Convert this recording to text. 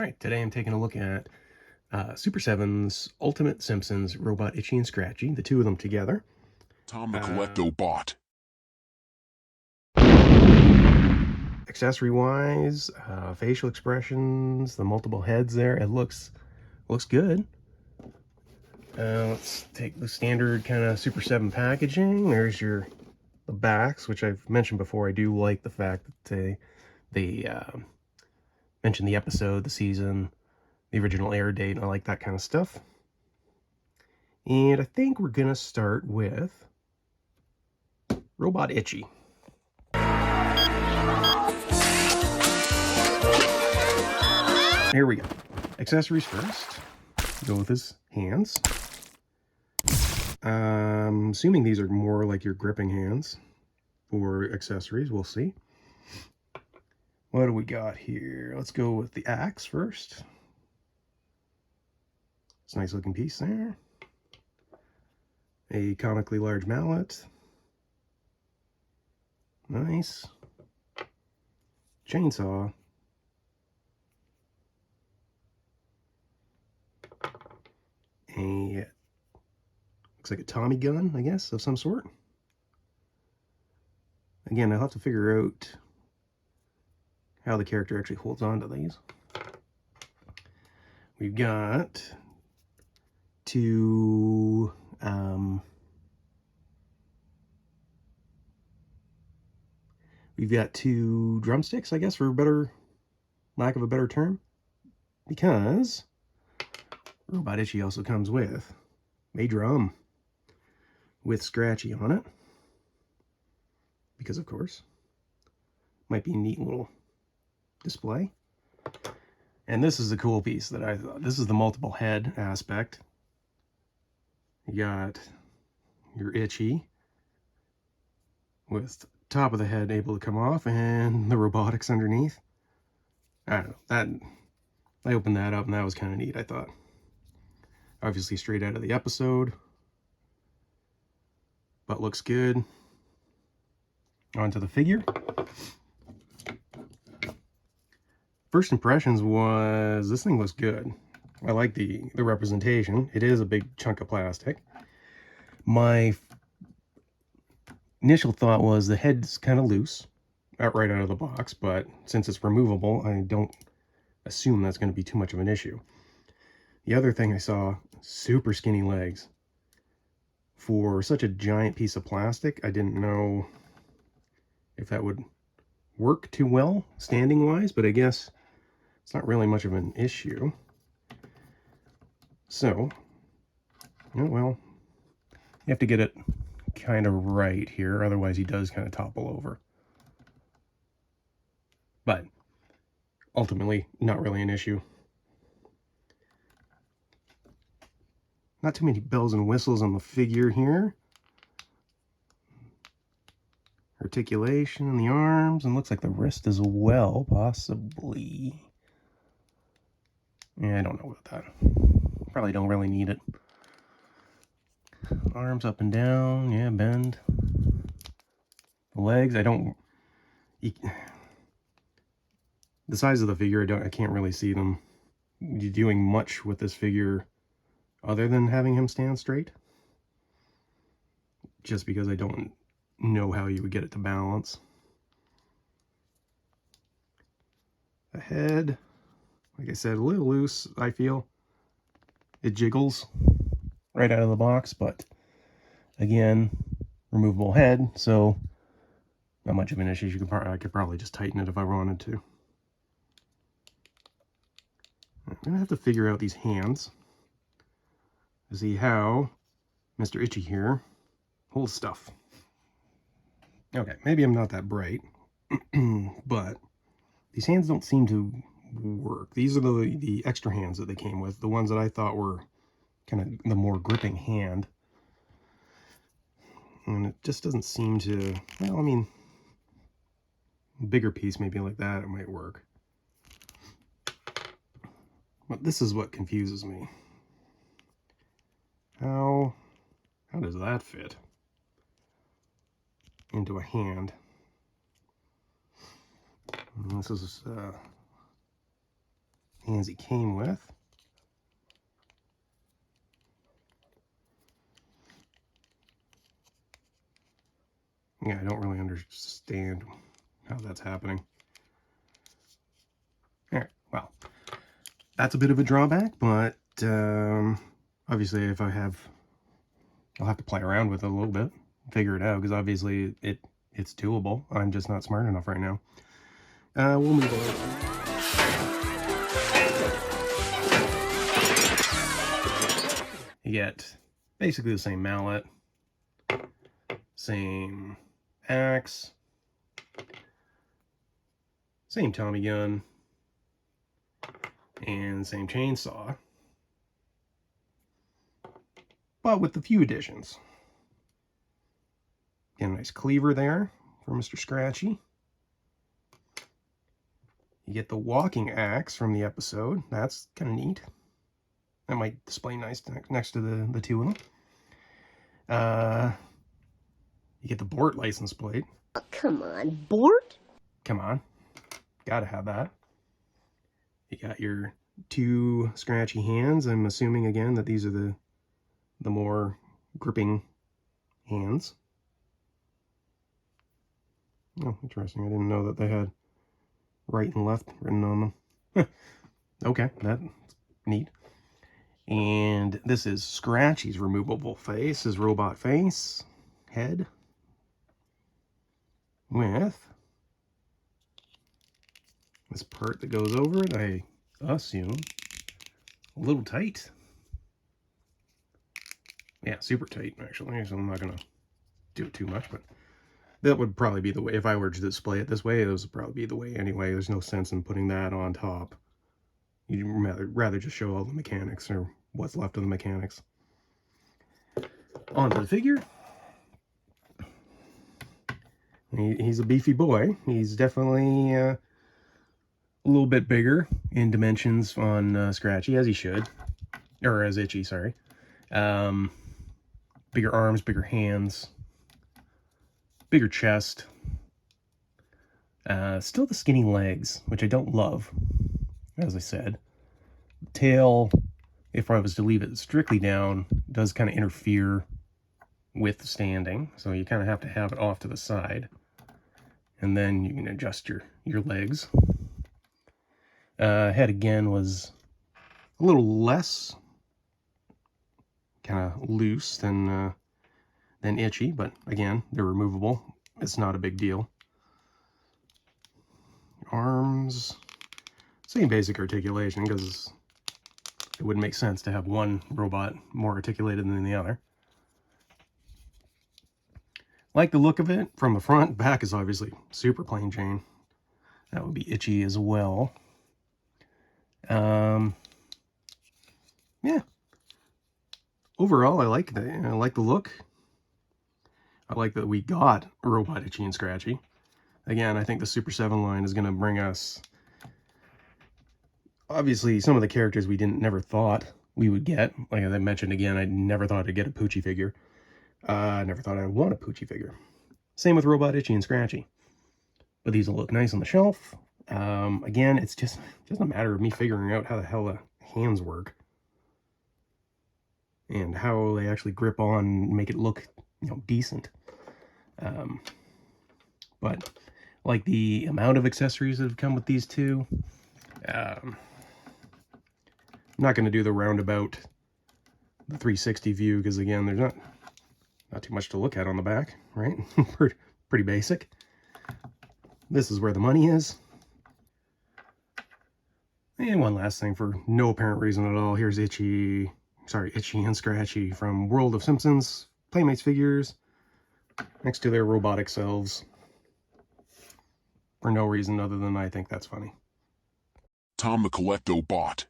Alright, today I'm taking a look at Super 7's Ultimate Simpsons Robot Itchy and Scratchy, the two of them together. Tom the Colecto bot. Accessory-wise, facial expressions, the multiple heads there, it looks good. Let's take the standard kind of Super 7 packaging. There's the backs, which I've mentioned before. I do like the fact that they mention the episode, the season, the original air date, and I like that kind of stuff. And I think we're going to start with Robot Itchy. Here we go. Accessories first. Go with his hands. I'm assuming these are more like your gripping hands for accessories. We'll see. What do we got here? Let's go with the axe first. It's a nice looking piece there. A comically large mallet. Nice. Chainsaw. Looks like a Tommy gun, I guess, of some sort. Again, I'll have to figure out how the character actually holds on to these. We've got two drumsticks, I guess, for lack of a better term, because Robot Itchy also comes with a drum with Scratchy on it, because of course, might be a neat little display. And this is the cool piece that I thought. This is the multiple head aspect. You got your Itchy with top of the head able to come off and the robotics underneath. I don't know, I opened that up and that was kind of neat, I thought. Obviously straight out of the episode, but looks good. Onto the figure. First impressions was this thing looks good. I like the representation. It is a big chunk of plastic. My initial thought was the head's kind of loose right out of the box, but since it's removable, I don't assume that's going to be too much of an issue. The other thing I saw, super skinny legs. For such a giant piece of plastic, I didn't know if that would work too well standing wise, but I guess it's not really much of an issue. So, well, you have to get it kind of right here, otherwise he does kind of topple over. But ultimately, not really an issue. Not too many bells and whistles on the figure here. Articulation in the arms, and looks like the wrist as well, possibly. Yeah, I don't know about that. Probably don't really need it. Arms up and down, yeah, bend. The legs, the size of the figure, I can't really see them doing much with this figure other than having him stand straight. Just because I don't know how you would get it to balance. The head, like I said, a little loose, I feel. It jiggles right out of the box, but again, removable head, so not much of an issue. I could probably just tighten it if I wanted to. I'm going to have to figure out these hands to see how Mr. Itchy here holds stuff. Okay, maybe I'm not that bright, but these hands don't seem to work. These are the extra hands that they came with, the ones that I thought were kind of the more gripping hand. And it just doesn't seem to, well, I mean, a bigger piece maybe like that, it might work. But this is what confuses me. How does that fit into a hand? And this is hands he came with. Yeah, I don't really understand how that's happening. All right, well, that's a bit of a drawback, but obviously if I'll have to play around with it a little bit, figure it out, because obviously it's doable. I'm just not smart enough right now. We'll move on. You get basically the same mallet, same axe, same Tommy gun, and same chainsaw, but with a few additions. Get a nice cleaver there for Mr. Scratchy. You get the walking axe from the episode. That's kind of neat. That might display nice next to the two of them. You get the Bort license plate. Oh, come on, Bort? Come on. Gotta have that. You got your two scratchy hands. I'm assuming again that these are the more gripping hands. Oh, interesting. I didn't know that they had right and left written on them. Okay, that's neat. And this is Scratchy's removable face, his robot face, head, with this part that goes over it, I assume, a little tight. Yeah, super tight, actually, so I'm not going to do it too much, but that would probably be the way. If I were to display it this way, those would probably be the way anyway. There's no sense in putting that on top. You'd rather just show all the mechanics, or what's left of the mechanics. Onto the figure. He's a beefy boy. He's definitely a little bit bigger in dimensions on Scratchy, as he should. Or as Itchy, sorry. Bigger arms, bigger hands, bigger chest. Still the skinny legs, which I don't love, as I said. The tail, if I was to leave it strictly down, does kind of interfere with standing, so you kind of have to have it off to the side. And then you can adjust your legs. Head again was a little less kind of loose than Itchy, but again, they're removable. It's not a big deal. Arms, same basic articulation, because it wouldn't make sense to have one robot more articulated than the other. Like the look of it from the front. Back is obviously super plain Jane. That would be Itchy as well. Yeah. Overall, I like the look. I like that we got a robot Itchy and Scratchy. Again, I think the Super 7 line is going to bring us, obviously, some of the characters we never thought we would get. Like I mentioned again, I never thought I'd get a Poochie figure. I never thought I'd want a Poochie figure. Same with Robot Itchy and Scratchy. But these will look nice on the shelf. Again, it's just a matter of me figuring out how the hell the hands work. And how they actually grip on and make it look, decent. But like the amount of accessories that have come with these two, I'm not going to do the roundabout, the 360 view, because again, there's not too much to look at on the back, right? Pretty basic. This is where the money is. And one last thing, for no apparent reason at all, here's Itchy and Scratchy from World of Simpsons Playmates figures next to their robotic selves. For no reason other than I think that's funny. Tom the Colecto bot.